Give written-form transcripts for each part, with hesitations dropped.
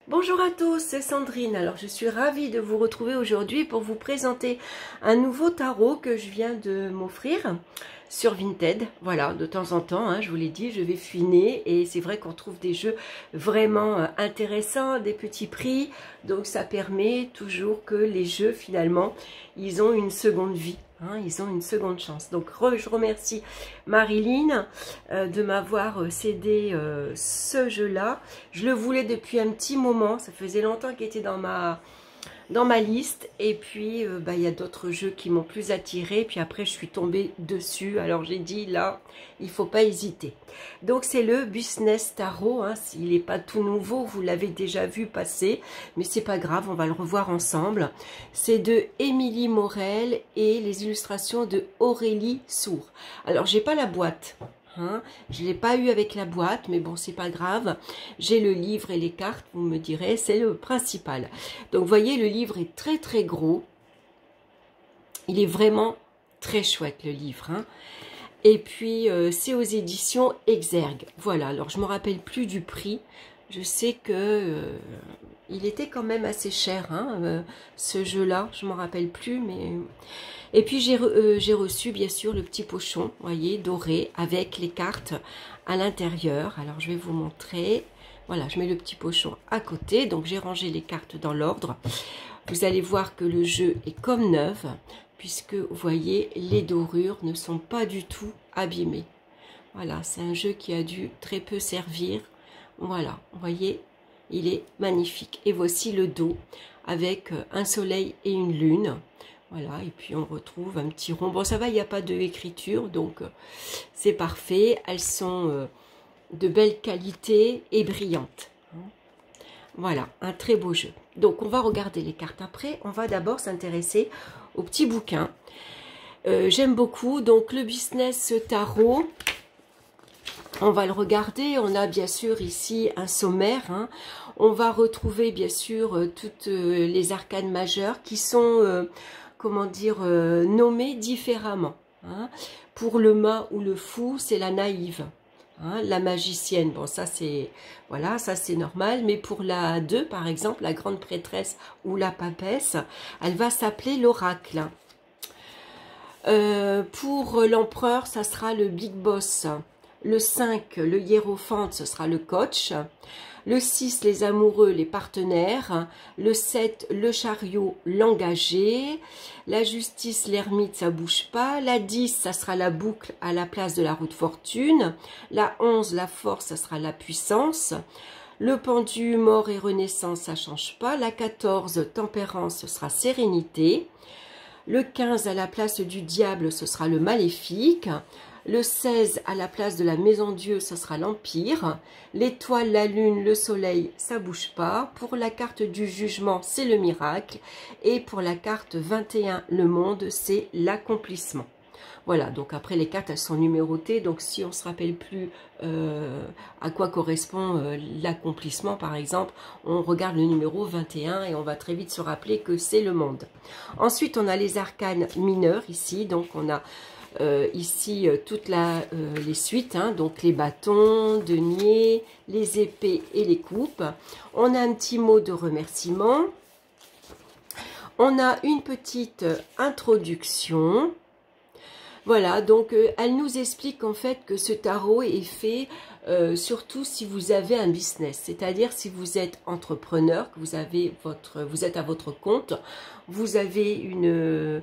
Bonjour à tous, c'est Sandrine. Alors je suis ravie de vous retrouver aujourd'hui pour vous présenter un nouveau tarot que je viens de m'offrir sur Vinted. Voilà, de temps en temps, hein, je vous l'ai dit, je vais fouiner et c'est vrai qu'on trouve des jeux vraiment intéressants, des petits prix. Donc ça permet toujours que les jeux finalement, ils ont une seconde vie. Hein, ils ont une seconde chance. Donc je remercie Marilyn de m'avoir cédé ce jeu-là. Je le voulais depuis un petit moment. Ça faisait longtemps qu'il était dans ma liste. Et puis, il y a d'autres jeux qui m'ont plus attiré. Puis après, je suis tombée dessus. Alors, j'ai dit, là, il ne faut pas hésiter. Donc, c'est le Business Tarot. Hein. Il n'est pas tout nouveau. Vous l'avez déjà vu passer. Mais c'est pas grave, on va le revoir ensemble. C'est de Émilie Morel et les illustrations de Aurélie Sour. Alors, j'ai pas la boîte. Hein, je ne l'ai pas eu avec la boîte, mais bon, c'est pas grave. J'ai le livre et les cartes, vous me direz, c'est le principal. Donc, vous voyez, le livre est très, très gros. Il est vraiment très chouette, le livre. Hein. Et puis, c'est aux éditions Exergue. Voilà, alors je ne me rappelle plus du prix. Je sais que il était quand même assez cher, hein, ce jeu-là. Je ne me rappelle plus, mais... Et puis, j'ai reçu, bien sûr, le petit pochon, voyez, doré, avec les cartes à l'intérieur. Alors, je vais vous montrer. Voilà, je mets le petit pochon à côté. Donc, j'ai rangé les cartes dans l'ordre. Vous allez voir que le jeu est comme neuf, puisque, vous voyez, les dorures ne sont pas du tout abîmées. Voilà, c'est un jeu qui a dû très peu servir. Voilà, vous voyez, il est magnifique. Et voici le dos, avec un soleil et une lune. Voilà, et puis on retrouve un petit rond. Bon, ça va, il n'y a pas d'écriture, donc c'est parfait. Elles sont de belle qualité et brillantes. Voilà, un très beau jeu. Donc, on va regarder les cartes après. On va d'abord s'intéresser au petit bouquin. J'aime beaucoup. Donc, le Business Tarot, on va le regarder. On a bien sûr ici un sommaire. Hein. On va retrouver bien sûr toutes les arcanes majeures qui sont... comment dire, nommés différemment. Hein. Pour le mât ou le fou, c'est la naïve. Hein, la magicienne, bon ça c'est voilà, ça c'est normal, mais pour la 2 par exemple, la grande prêtresse ou la papesse, elle va s'appeler l'oracle. Pour l'empereur, ça sera le big boss. Le 5, le hiérophante, ce sera le coach. Le 6, les amoureux, les partenaires. Le 7, le chariot, l'engagé. La justice, l'ermite, ça bouge pas. La 10, ça sera la boucle à la place de la roue de fortune. La 11, la force, ça sera la puissance. Le pendu, mort et renaissance, ça change pas. La 14, tempérance, ce sera sérénité. Le 15, à la place du diable, ce sera le maléfique. Le 16, à la place de la maison Dieu, ce sera l'Empire. L'étoile, la lune, le soleil, ça bouge pas. Pour la carte du jugement, c'est le miracle. Et pour la carte 21, le monde, c'est l'accomplissement. Voilà, donc après les cartes, elles sont numérotées. Donc si on ne se rappelle plus à quoi correspond l'accomplissement, par exemple, on regarde le numéro 21 et on va très vite se rappeler que c'est le monde. Ensuite, on a les arcanes mineurs ici. Donc on a... ici toutes les suites, hein, donc les bâtons, deniers, les épées et les coupes. On a un petit mot de remerciement. On a une petite introduction. Voilà, donc elle nous explique en fait que ce tarot est fait surtout si vous avez un business, c'est-à-dire si vous êtes entrepreneur, que vous êtes à votre compte, vous avez une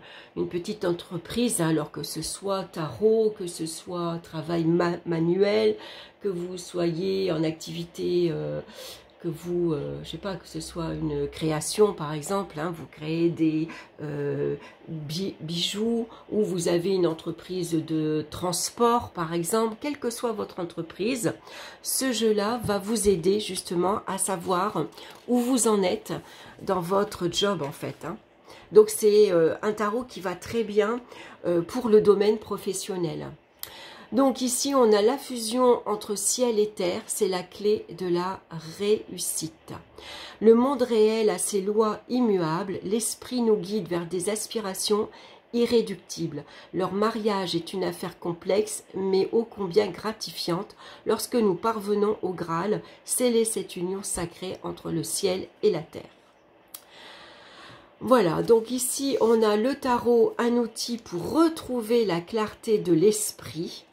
petite entreprise, hein, alors que ce soit tarot, que ce soit travail manuel, que vous soyez en activité... que vous, je sais pas, que ce soit une création par exemple, hein, vous créez des bijoux ou vous avez une entreprise de transport par exemple, quelle que soit votre entreprise, ce jeu-là va vous aider justement à savoir où vous en êtes dans votre job en fait. Hein. Donc c'est un tarot qui va très bien pour le domaine professionnel. Donc ici, on a la fusion entre ciel et terre, c'est la clé de la réussite. Le monde réel a ses lois immuables, l'esprit nous guide vers des aspirations irréductibles. Leur mariage est une affaire complexe, mais ô combien gratifiante lorsque nous parvenons au Graal, sceller cette union sacrée entre le ciel et la terre. Voilà, donc ici on a le tarot, un outil pour retrouver la clarté de l'esprit.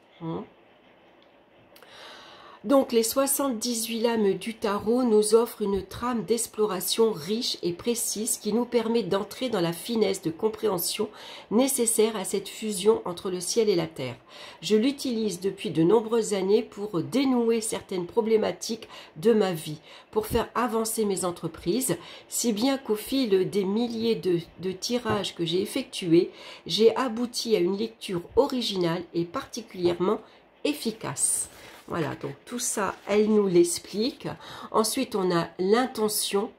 Donc les 78 lames du tarot nous offrent une trame d'exploration riche et précise qui nous permet d'entrer dans la finesse de compréhension nécessaire à cette fusion entre le ciel et la terre. Je l'utilise depuis de nombreuses années pour dénouer certaines problématiques de ma vie, pour faire avancer mes entreprises, si bien qu'au fil des milliers de tirages que j'ai effectués, j'ai abouti à une lecture originale et particulièrement efficace. Voilà, donc tout ça, elle nous l'explique. Ensuite, on a l'intention.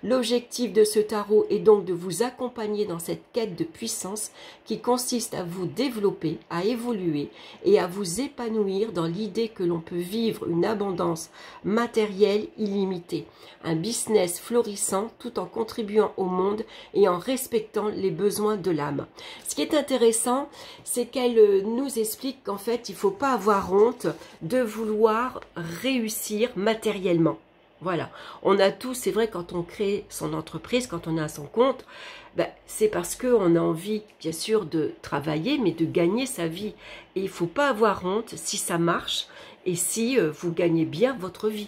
L'objectif de ce tarot est donc de vous accompagner dans cette quête de puissance qui consiste à vous développer, à évoluer et à vous épanouir dans l'idée que l'on peut vivre une abondance matérielle illimitée, un business florissant tout en contribuant au monde et en respectant les besoins de l'âme. Ce qui est intéressant, c'est qu'elle nous explique qu'en fait, il ne faut pas avoir honte de vouloir réussir matériellement. Voilà, on a tous, c'est vrai, quand on crée son entreprise, quand on est à son compte, ben, c'est parce qu'on a envie, bien sûr, de travailler, mais de gagner sa vie. Et il ne faut pas avoir honte si ça marche et si vous gagnez bien votre vie.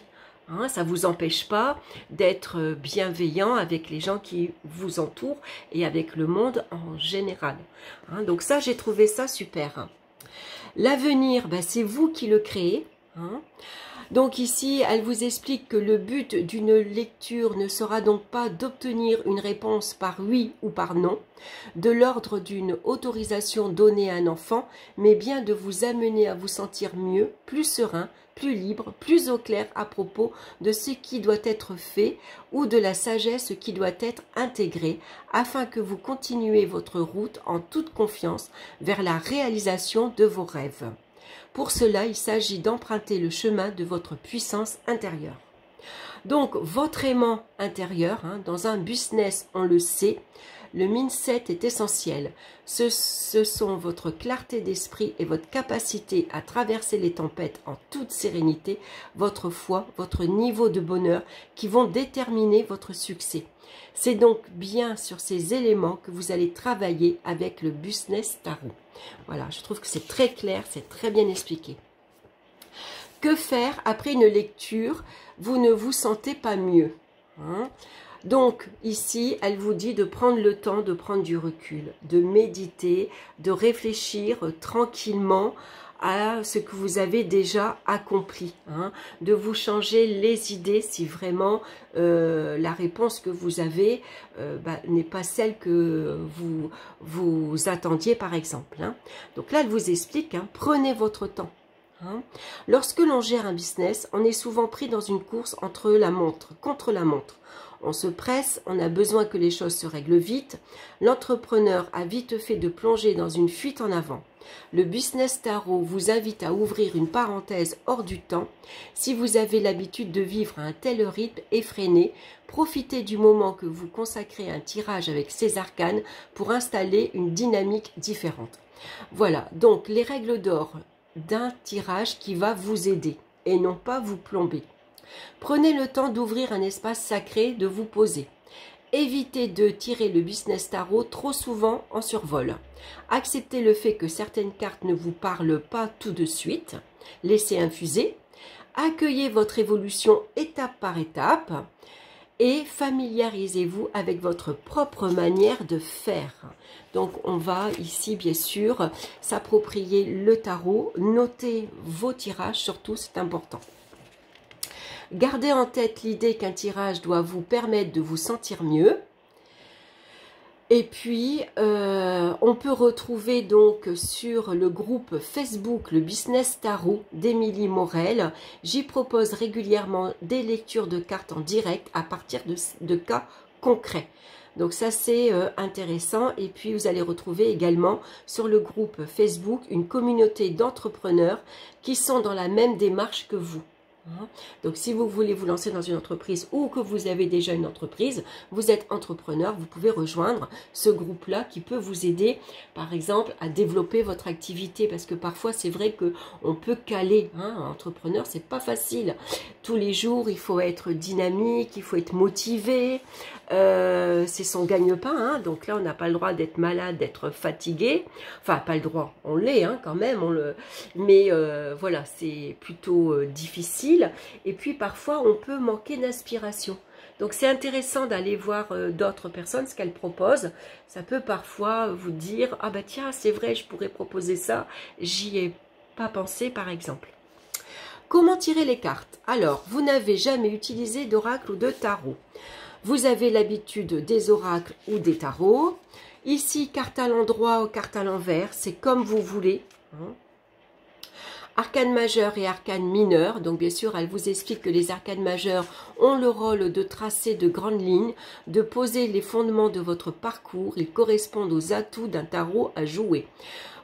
Ça ne vous empêche pas d'être bienveillant avec les gens qui vous entourent et avec le monde en général. Donc ça, j'ai trouvé ça super. L'avenir, ben, c'est vous qui le créez. Donc ici, elle vous explique que le but d'une lecture ne sera donc pas d'obtenir une réponse par oui ou par non, de l'ordre d'une autorisation donnée à un enfant, mais bien de vous amener à vous sentir mieux, plus serein, plus libre, plus au clair à propos de ce qui doit être fait ou de la sagesse qui doit être intégrée, afin que vous continuiez votre route en toute confiance vers la réalisation de vos rêves. Pour cela, il s'agit d'emprunter le chemin de votre puissance intérieure. Donc, votre aimant intérieur, dans un business, on le sait, le mindset est essentiel. Ce sont votre clarté d'esprit et votre capacité à traverser les tempêtes en toute sérénité, votre foi, votre niveau de bonheur qui vont déterminer votre succès. C'est donc bien sur ces éléments que vous allez travailler avec le Business Tarot. Voilà, je trouve que c'est très clair, c'est très bien expliqué. Que faire après une lecture? Vous ne vous sentez pas mieux. Donc ici, elle vous dit de prendre le temps, de prendre du recul, de méditer, de réfléchir tranquillement à ce que vous avez déjà accompli, de vous changer les idées si vraiment la réponse que vous avez n'est pas celle que vous attendiez par exemple. Donc là, elle vous explique, prenez votre temps. Lorsque l'on gère un business, on est souvent pris dans une course contre la montre. On se presse, on a besoin que les choses se règlent vite. L'entrepreneur a vite fait de plonger dans une fuite en avant. Le Business Tarot vous invite à ouvrir une parenthèse hors du temps. Si vous avez l'habitude de vivre à un tel rythme effréné, profitez du moment que vous consacrez à un tirage avec ces arcanes pour installer une dynamique différente. Voilà, donc les règles d'or d'un tirage qui va vous aider et non pas vous plomber. Prenez le temps d'ouvrir un espace sacré, de vous poser. Évitez de tirer le Business Tarot trop souvent en survol. Acceptez le fait que certaines cartes ne vous parlent pas tout de suite. Laissez infuser. Accueillez votre évolution étape par étape. Et familiarisez-vous avec votre propre manière de faire. Donc on va ici bien sûr s'approprier le tarot. Notez vos tirages, surtout c'est important. Gardez en tête l'idée qu'un tirage doit vous permettre de vous sentir mieux. Et puis, on peut retrouver donc sur le groupe Facebook le Business Tarot d'Émilie Morel. J'y propose régulièrement des lectures de cartes en direct à partir de cas concrets. Donc ça c'est intéressant. Et puis vous allez retrouver également sur le groupe Facebook une communauté d'entrepreneurs qui sont dans la même démarche que vous. Hein. Donc, si vous voulez vous lancer dans une entreprise ou que vous avez déjà une entreprise, vous êtes entrepreneur, vous pouvez rejoindre ce groupe-là qui peut vous aider, par exemple, à développer votre activité. Parce que parfois, c'est vrai qu'on peut caler. Hein. Entrepreneur, c'est pas facile. Tous les jours, il faut être dynamique, il faut être motivé. C'est son gagne-pain. Hein. Donc là, on n'a pas le droit d'être malade, d'être fatigué. Enfin, pas le droit. On l'est hein, quand même. Mais voilà, c'est plutôt difficile. Et puis parfois on peut manquer d'inspiration. Donc c'est intéressant d'aller voir d'autres personnes, ce qu'elles proposent. Ça peut parfois vous dire, ah bah tiens c'est vrai je pourrais proposer ça, j'y ai pas pensé par exemple. Comment tirer les cartes? Alors vous n'avez jamais utilisé d'oracle ou de tarot. Vous avez l'habitude des oracles ou des tarots. Ici carte à l'endroit ou carte à l'envers, c'est comme vous voulez. Hein. Arcane majeur et arcane mineur, donc bien sûr elle vous explique que les arcanes majeurs ont le rôle de tracer de grandes lignes, de poser les fondements de votre parcours, ils correspondent aux atouts d'un tarot à jouer.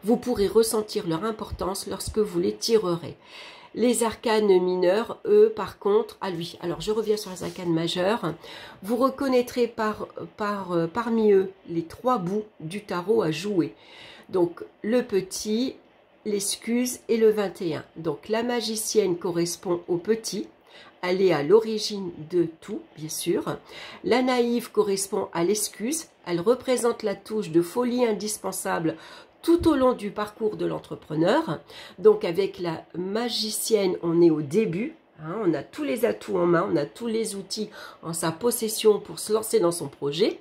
Vous pourrez ressentir leur importance lorsque vous les tirerez. Les arcanes mineurs, eux, par contre, alors je reviens sur les arcanes majeurs, vous reconnaîtrez parmi eux les 3 bouts du tarot à jouer. Donc le petit, l'excuse et le 21. Donc la magicienne correspond au petit, elle est à l'origine de tout, bien sûr. La naïve correspond à l'excuse, elle représente la touche de folie indispensable tout au long du parcours de l'entrepreneur. Donc avec la magicienne, on est au début, hein, on a tous les atouts en main, on a tous les outils en sa possession pour se lancer dans son projet.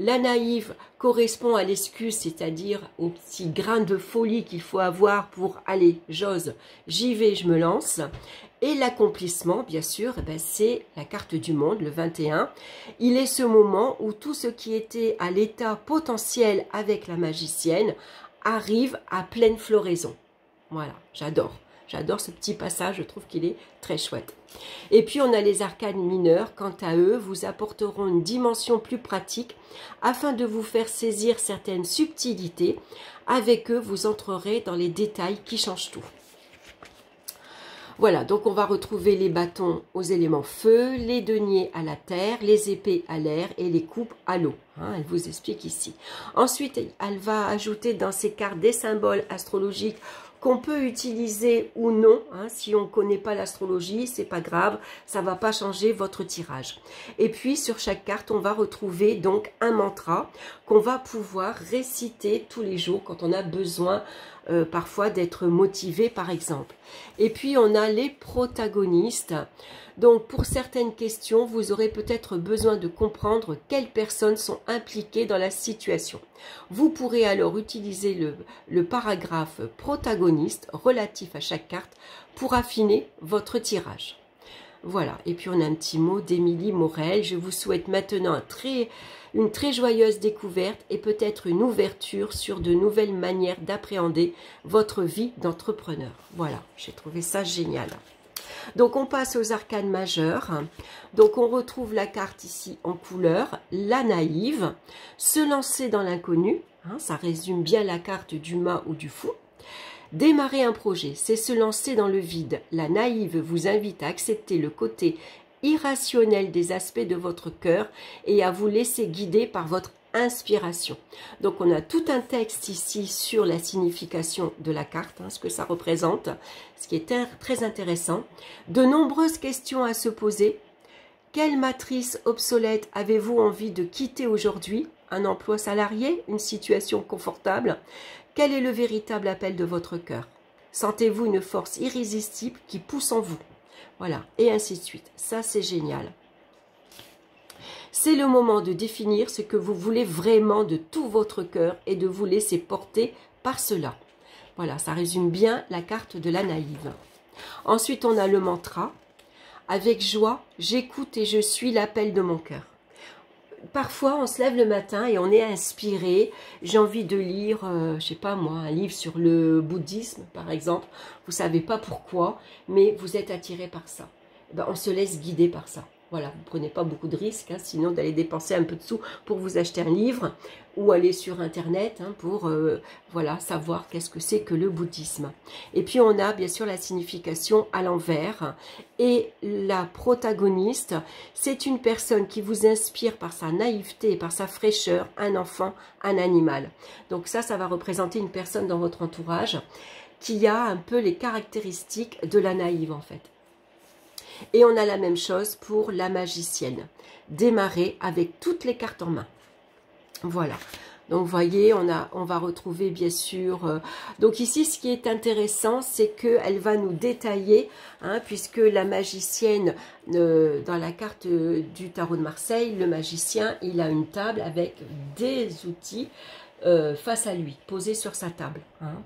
La naïve correspond à l'excuse, c'est-à-dire au petit grain de folie qu'il faut avoir pour aller, j'ose, j'y vais, je me lance. Et l'accomplissement, bien sûr, c'est la carte du monde, le 21. Il est ce moment où tout ce qui était à l'état potentiel avec la magicienne arrive à pleine floraison. Voilà, j'adore. J'adore ce petit passage, je trouve qu'il est très chouette. Et puis on a les arcanes mineurs, quant à eux, vous apporteront une dimension plus pratique afin de vous faire saisir certaines subtilités. Avec eux, vous entrerez dans les détails qui changent tout. Voilà, donc on va retrouver les bâtons aux éléments feu, les deniers à la terre, les épées à l'air et les coupes à l'eau. Hein, elle vous explique ici. Ensuite, elle va ajouter dans ces cartes des symboles astrologiques qu'on peut utiliser ou non. Hein, si on ne connaît pas l'astrologie, c'est pas grave, ça ne va pas changer votre tirage. Et puis, sur chaque carte, on va retrouver donc un mantra qu'on va pouvoir réciter tous les jours quand on a besoin parfois d'être motivé, par exemple. Et puis, on a les protagonistes. Donc, pour certaines questions, vous aurez peut-être besoin de comprendre quelles personnes sont impliquées dans la situation. Vous pourrez alors utiliser le paragraphe protagoniste relatif à chaque carte pour affiner votre tirage. Voilà, et puis on a un petit mot d'Émilie Morel. Je vous souhaite maintenant une très joyeuse découverte et peut-être une ouverture sur de nouvelles manières d'appréhender votre vie d'entrepreneur. Voilà, j'ai trouvé ça génial. Donc on passe aux arcanes majeurs. Donc on retrouve la carte ici en couleur, la naïve, se lancer dans l'inconnu, hein, ça résume bien la carte du mât ou du fou. Démarrer un projet, c'est se lancer dans le vide. La naïve vous invite à accepter le côté irrationnel des aspects de votre cœur et à vous laisser guider par votre inspiration. Donc on a tout un texte ici sur la signification de la carte, hein, ce que ça représente, ce qui est très intéressant. De nombreuses questions à se poser. Quelle matrice obsolète avez-vous envie de quitter aujourd'hui? Un emploi salarié? Une situation confortable? Quel est le véritable appel de votre cœur? Sentez-vous une force irrésistible qui pousse en vous? Voilà, et ainsi de suite. Ça, c'est génial. C'est le moment de définir ce que vous voulez vraiment de tout votre cœur et de vous laisser porter par cela. Voilà, ça résume bien la carte de la naïve. Ensuite, on a le mantra. Avec joie, j'écoute et je suis l'appel de mon cœur. Parfois, on se lève le matin et on est inspiré. J'ai envie de lire, je sais pas moi, un livre sur le bouddhisme, par exemple. Vous savez pas pourquoi, mais vous êtes attiré par ça. Ben, on se laisse guider par ça. Voilà, vous ne prenez pas beaucoup de risques, hein, sinon d'aller dépenser un peu de sous pour vous acheter un livre ou aller sur Internet hein, pour voilà, savoir qu'est-ce que c'est que le bouddhisme. Et puis on a bien sûr la signification à l'envers. Et la protagoniste, c'est une personne qui vous inspire par sa naïveté et par sa fraîcheur, un enfant, un animal. Donc ça va représenter une personne dans votre entourage qui a un peu les caractéristiques de la naïve en fait. Et on a la même chose pour la magicienne. Démarrer avec toutes les cartes en main. Voilà. Donc, vous voyez, on va retrouver, bien sûr... donc, ici, ce qui est intéressant, c'est qu'elle va nous détailler, hein, puisque la magicienne, dans la carte du tarot de Marseille, le magicien, il a une table avec des outils face à lui, posé sur sa table. Hein.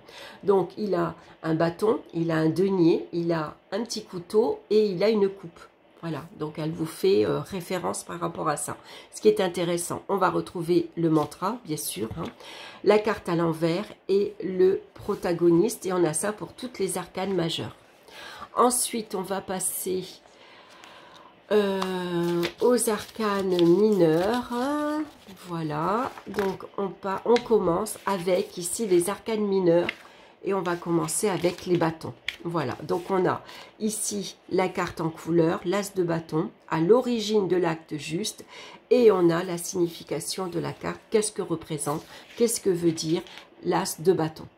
Donc, il a un bâton, il a un denier, il a un petit couteau et il a une coupe. Voilà, donc elle vous fait référence par rapport à ça. Ce qui est intéressant, on va retrouver le mantra, bien sûr, hein, la carte à l'envers et le protagoniste. Et on a ça pour toutes les arcanes majeures. Ensuite, on va passer aux arcanes mineures. Voilà, donc on commence avec ici les arcanes mineures et on va commencer avec les bâtons. Voilà, donc on a ici la carte en couleur, l'as de bâton, à l'origine de l'acte juste, et on a la signification de la carte, qu'est-ce que représente, qu'est-ce que veut dire l'as de bâton.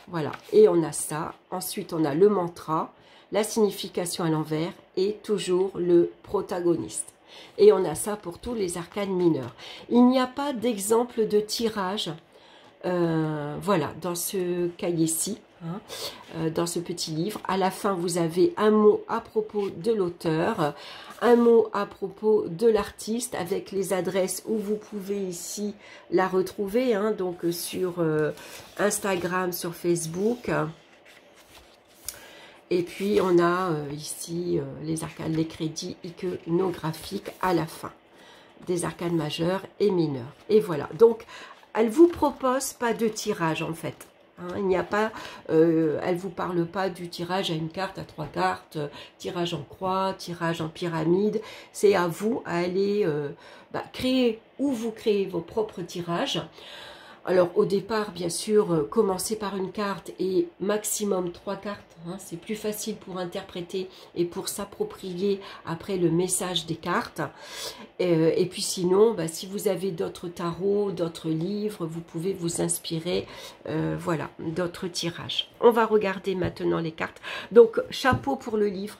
Voilà, et on a ça. Ensuite, on a le mantra, la signification à l'envers et toujours le protagoniste. Et on a ça pour tous les arcanes mineurs. Il n'y a pas d'exemple de tirage, voilà, dans ce cahier-ci, hein, dans ce petit livre. À la fin, vous avez un mot à propos de l'auteur, un mot à propos de l'artiste avec les adresses où vous pouvez ici la retrouver, hein, donc sur Instagram, sur Facebook. Et puis, on a ici les arcanes, les crédits iconographiques à la fin, des arcanes majeurs et mineurs. Et voilà, donc, elle ne vous propose pas de tirage, en fait. Hein, il n'y a pas, elle ne vous parle pas du tirage à une carte, à 3 cartes, tirage en croix, tirage en pyramide. C'est à vous à aller créer ou vous créez vos propres tirages. Alors au départ, bien sûr, commencez par une carte et maximum 3 cartes. Hein, c'est plus facile pour interpréter et pour s'approprier après le message des cartes. Et puis sinon, si vous avez d'autres tarots, d'autres livres, vous pouvez vous inspirer, voilà, d'autres tirages. On va regarder maintenant les cartes. Donc, chapeau pour le livre.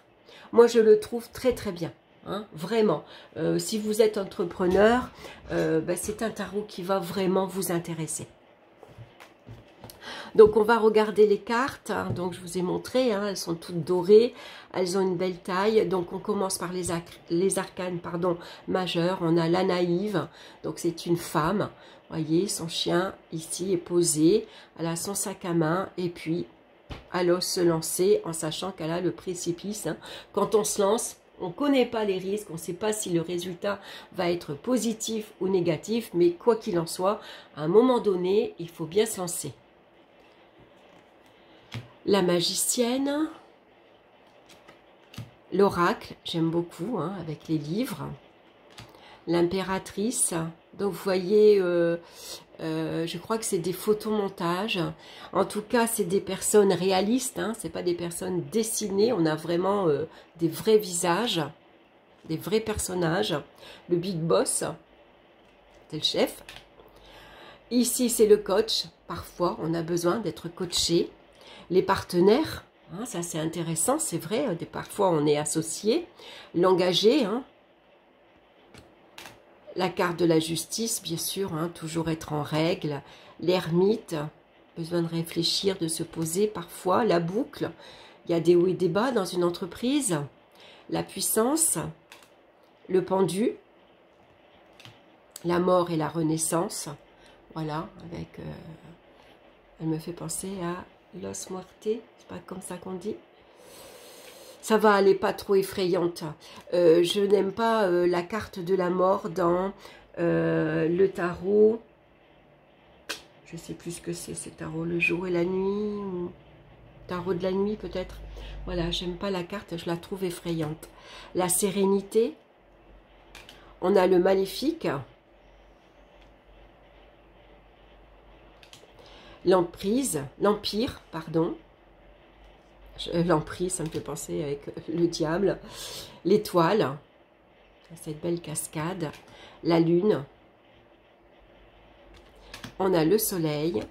Moi, je le trouve très très bien. Hein, vraiment, si vous êtes entrepreneur, c'est un tarot qui va vraiment vous intéresser. Donc on va regarder les cartes, hein, donc je vous ai montré, hein, elles sont toutes dorées, elles ont une belle taille. Donc on commence par les arcanes majeurs. On a la naïve, donc c'est une femme, voyez, son chien ici est posé, elle a son sac à main et puis elle ose se lancer en sachant qu'elle a le précipice. Hein. Quand on se lance, on ne connaît pas les risques, on ne sait pas si le résultat va être positif ou négatif, mais quoi qu'il en soit, à un moment donné, il faut bien se lancer. La magicienne, l'oracle, j'aime beaucoup, hein, avec les livres. L'impératrice, donc vous voyez, je crois que c'est des photomontages. En tout cas, c'est des personnes réalistes, hein, ce n'est pas des personnes dessinées. On a vraiment des vrais visages, des vrais personnages. Le big boss, c'est le chef. Ici, c'est le coach. Parfois, on a besoin d'être coaché. Les partenaires, hein, ça c'est intéressant, c'est vrai. Parfois, on est associé. L'engagé, hein. La carte de la justice, bien sûr, hein, toujours être en règle. L'ermite, besoin de réfléchir, de se poser parfois. La boucle, il y a des hauts et des bas dans une entreprise. La puissance, le pendu, la mort et la renaissance. Voilà, avec, elle me fait penser à Los Muertes, c'est pas comme ça qu'on dit. Ça va, elle n'est pas trop effrayante. Je n'aime pas la carte de la mort dans le tarot. Je ne sais plus ce que c'est tarot, le jour et la nuit. Ou tarot de la nuit peut-être. Voilà, j'aime pas la carte, je la trouve effrayante. La sérénité, On a le maléfique. L'empire, pardon. L'emprise, ça me fait penser avec le diable. L'étoile, cette belle cascade. La lune. On a le soleil.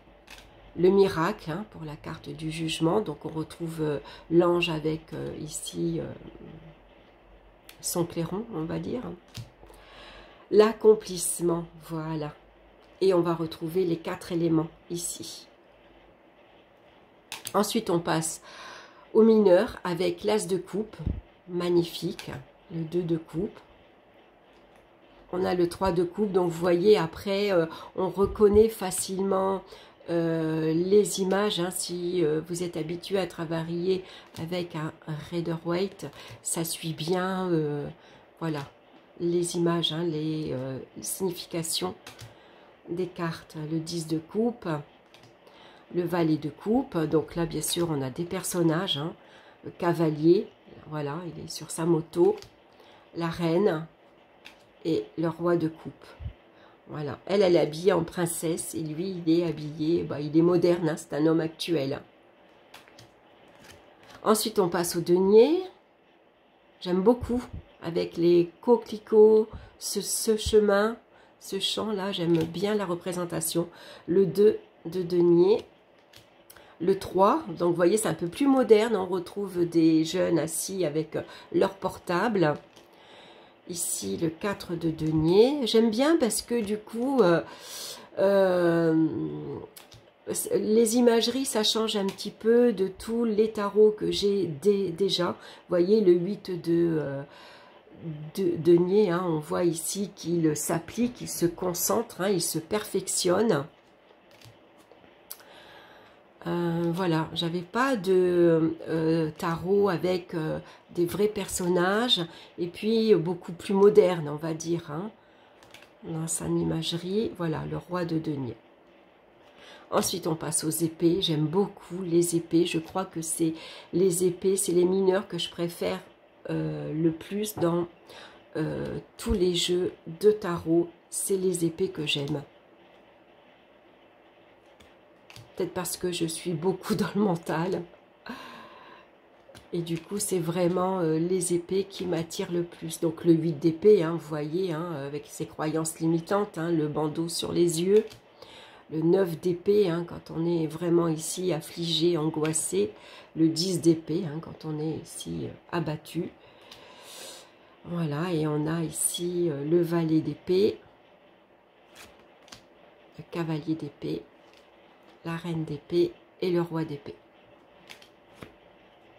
Le miracle, hein, pour la carte du jugement. Donc on retrouve l'ange avec ici son clairon, on va dire. L'accomplissement, voilà. Et on va retrouver les 4 éléments ici. Ensuite, on passe au mineur avec l'as de coupe, magnifique, le 2 de coupe. On a le 3 de coupe, donc vous voyez, après, on reconnaît facilement les images. Hein, si vous êtes habitué à travailler avec un Rider-Waite, ça suit bien, voilà, les images, hein, les significations des cartes. Le 10 de coupe, le valet de coupe, donc là bien sûr on a des personnages, hein, le cavalier, voilà, il est sur sa moto, la reine et le roi de coupe. Voilà, elle est habillée en princesse et lui il est habillé, bah, il est moderne, hein, c'est un homme actuel. Ensuite on passe au denier, j'aime beaucoup avec les coquelicots, ce chemin, ce champ là, j'aime bien la représentation. Le 2 de denier, le 3, donc vous voyez c'est un peu plus moderne, on retrouve des jeunes assis avec leur portable. Ici le 4 de denier, j'aime bien parce que du coup les imageries ça change un petit peu de tous les tarots que j'ai déjà. Vous voyez le 8 de denier, hein, on voit ici qu'il s'applique, il se concentre, hein, il se perfectionne. Voilà, j'avais pas de tarot avec des vrais personnages et puis beaucoup plus moderne, on va dire, hein, dans sa imagerie. Voilà, le roi de denier. Ensuite, on passe aux épées. J'aime beaucoup les épées. Je crois que c'est les épées, c'est les mineurs que je préfère le plus dans tous les jeux de tarot. C'est les épées que j'aime. Peut-être parce que je suis beaucoup dans le mental. Et du coup, c'est vraiment les épées qui m'attirent le plus. Donc le 8 d'épée, hein, vous voyez, hein, avec ses croyances limitantes, hein, le bandeau sur les yeux. Le 9 d'épée, hein, quand on est vraiment ici affligé, angoissé. Le 10 d'épée, hein, quand on est ici abattu. Voilà, et on a ici le valet d'épée. Le cavalier d'épée. La reine d'épée et le roi d'épée.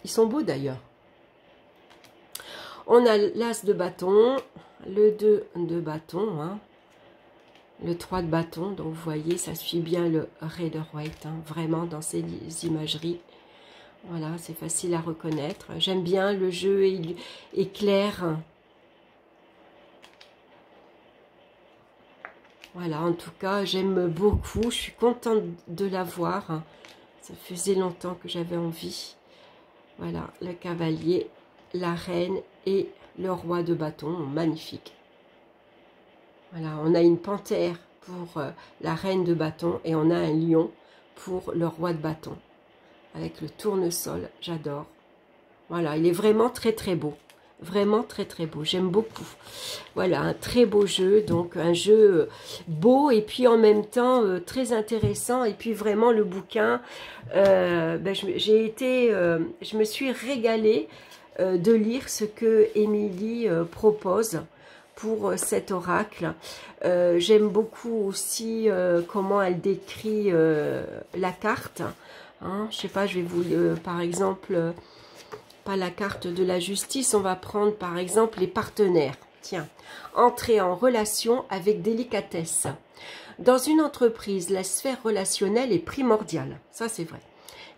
Ils sont beaux d'ailleurs. On a l'as de bâton, le 2 de bâton, hein, le 3 de bâton. Donc vous voyez, ça suit bien le Rider-Waite, hein, vraiment dans ces imageries. Voilà, c'est facile à reconnaître. J'aime bien, le jeu est clair. Voilà, en tout cas, j'aime beaucoup. Je suis contente de l'avoir. Ça faisait longtemps que j'avais envie. Voilà, le cavalier, la reine et le roi de bâton. Magnifique. Voilà, on a une panthère pour la reine de bâton et on a un lion pour le roi de bâton. Avec le tournesol, j'adore. Voilà, il est vraiment très très beau. Vraiment très très beau, j'aime beaucoup. Voilà, un très beau jeu, donc un jeu beau et puis en même temps très intéressant. Et puis vraiment le bouquin, je me suis régalée de lire ce que Émilie propose pour cet oracle. J'aime beaucoup aussi comment elle décrit la carte. Hein, je sais pas, je vais vous, par exemple... pas la carte de la justice, on va prendre par exemple les partenaires. Tiens, entrer en relation avec délicatesse. Dans une entreprise, la sphère relationnelle est primordiale. Ça, c'est vrai.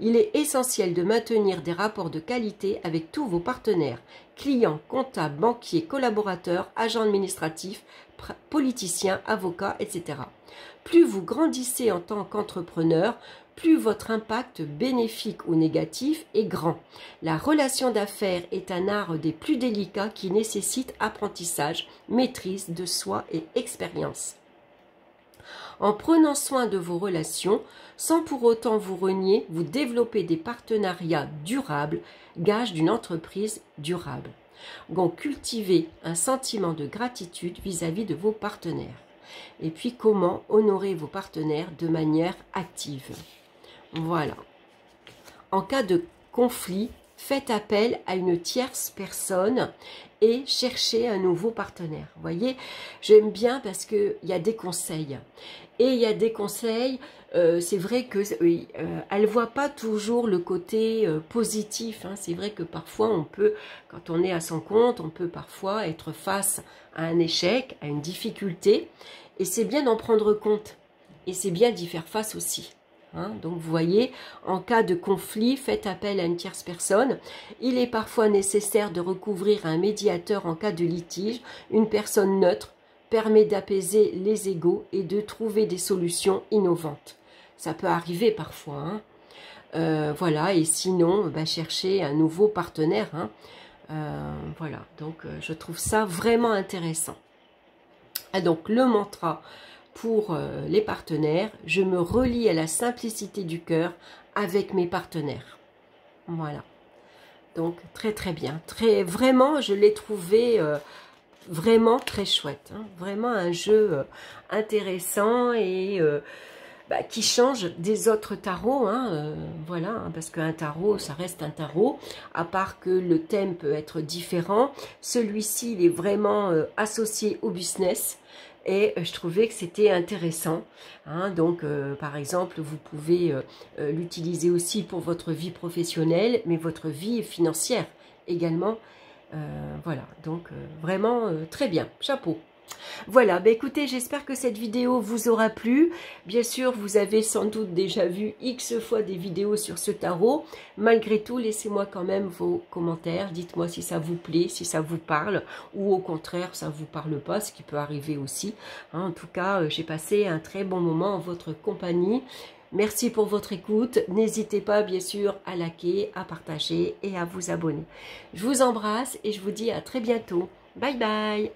Il est essentiel de maintenir des rapports de qualité avec tous vos partenaires, clients, comptables, banquiers, collaborateurs, agents administratifs, politiciens, avocats, etc. Plus vous grandissez en tant qu'entrepreneur, plus votre impact bénéfique ou négatif est grand. La relation d'affaires est un art des plus délicats qui nécessite apprentissage, maîtrise de soi et expérience. En prenant soin de vos relations, sans pour autant vous renier, vous développez des partenariats durables, gage d'une entreprise durable. Donc, cultivez un sentiment de gratitude vis-à-vis de vos partenaires. Et puis, comment honorer vos partenaires de manière active. Voilà. En cas de conflit, faites appel à une tierce personne et cherchez un nouveau partenaire. Vous voyez, j'aime bien parce qu'il y a des conseils. Et il y a des conseils, c'est vrai qu'elle ne voit pas toujours le côté positif. Hein. C'est vrai que parfois on peut, quand on est à son compte, on peut parfois être face à un échec, à une difficulté. Et c'est bien d'en prendre compte. Et c'est bien d'y faire face aussi. Hein, donc vous voyez, en cas de conflit, faites appel à une tierce personne. Il est parfois nécessaire de recourir à un médiateur en cas de litige. Une personne neutre permet d'apaiser les égos et de trouver des solutions innovantes. Ça peut arriver parfois. Hein. Voilà, et sinon, cherchez un nouveau partenaire. Hein. Voilà, donc je trouve ça vraiment intéressant. Ah, donc le mantra pour les partenaires, je me relie à la simplicité du cœur avec mes partenaires. Voilà. Donc très très bien. Vraiment, je l'ai trouvé vraiment très chouette. Hein. Vraiment un jeu intéressant et qui change des autres tarots. Hein. Voilà, hein, parce qu'un tarot, ça reste un tarot. À part que le thème peut être différent. Celui-ci, il est vraiment associé au business. Et je trouvais que c'était intéressant. Hein. Donc, par exemple, vous pouvez l'utiliser aussi pour votre vie professionnelle, mais votre vie financière également. Voilà, donc vraiment très bien, chapeau. Voilà, écoutez, j'espère que cette vidéo vous aura plu. Bien sûr, vous avez sans doute déjà vu X fois des vidéos sur ce tarot. Malgré tout, laissez-moi quand même vos commentaires. Dites-moi si ça vous plaît, si ça vous parle, ou au contraire, ça ne vous parle pas, ce qui peut arriver aussi. Hein, en tout cas, j'ai passé un très bon moment en votre compagnie. Merci pour votre écoute. N'hésitez pas, bien sûr, à liker, à partager et à vous abonner. Je vous embrasse et je vous dis à très bientôt. Bye bye!